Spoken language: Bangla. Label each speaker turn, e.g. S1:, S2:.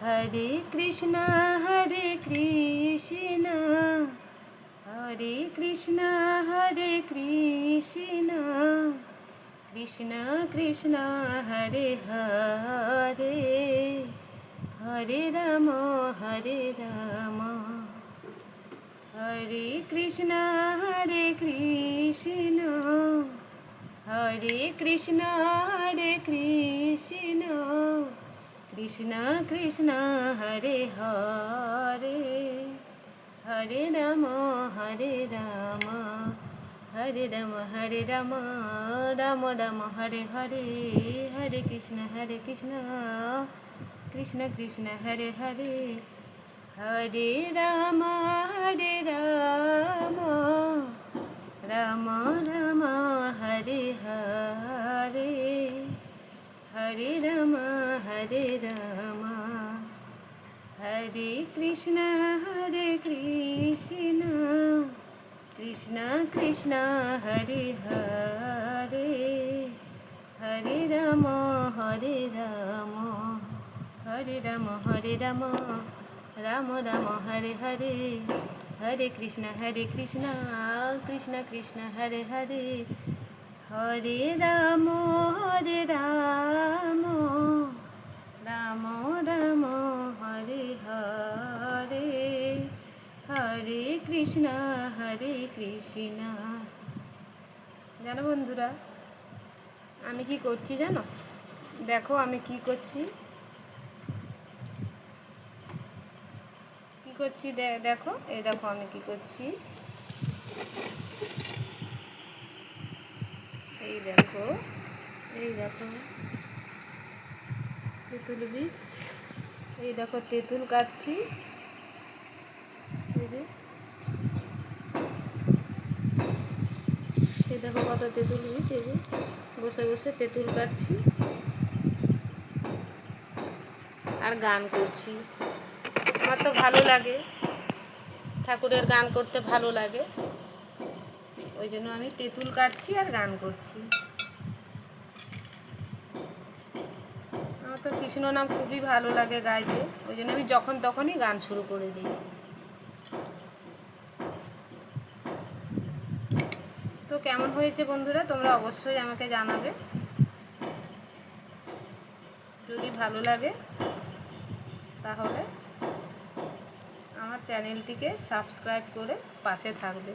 S1: হরে কৃষ্ণ হরে কৃষ্ণ হরে কৃষ্ণ হরে কৃষ্ণ কৃষ্ণ কৃষ্ণ হরে হরে হরে রাম হরে রাম হরে কৃষ্ণ হরে কৃষ্ণ হরে কৃষ্ণ হরে কৃষ্ণ কৃষ্ণ কৃষ্ণ হরে হরে হরে রাম হরে রাম হরে রাম হরে রাম রাম রাম হরে হরে হরে কৃষ্ণ কৃষ্ণ কৃষ্ণ হরে হরে হরে রাম রাম রাম হরে হরে হরে রাম হরে রাম হরে কৃষ্ণ কৃষ্ণ কৃষ্ণ হরে হরে হরে রাম হরে রাম হরে রাম হরে রাম রাম রাম হরে হরে হরে কৃষ্ণ কৃষ্ণ কৃষ্ণ হরে হরে হরে রাম রাম রাম হরে হরে হরে কৃষ্ণ জানো বন্ধুরা, আমি কি করছি জানো? দেখো আমি কি করছি দেখো, এই দেখো আমি কি করছি। এই দেখো তেঁতুল বীজ, এই দেখো তেঁতুল কাটছি। এই দেখো কত তেঁতুল বীজ, এই যে বসে বসে তেঁতুল কাটছি আর গান করছি। আমার তো ভালো লাগে, ঠাকুরের গান করতে ভালো লাগে, ওই জন্য আমি তেঁতুল কাটছি আর গান করছি। আমার তো কৃষ্ণ নাম খুবই ভালো লাগে গাইতে, ওই জন্য আমি যখন তখনই গান শুরু করে দিই। তো কেমন হয়েছে বন্ধুরা, তোমরা অবশ্যই আমাকে জানাবে। যদি ভালো লাগে তাহলে আমার চ্যানেলটিকে সাবস্ক্রাইব করে পাশে থাকবে।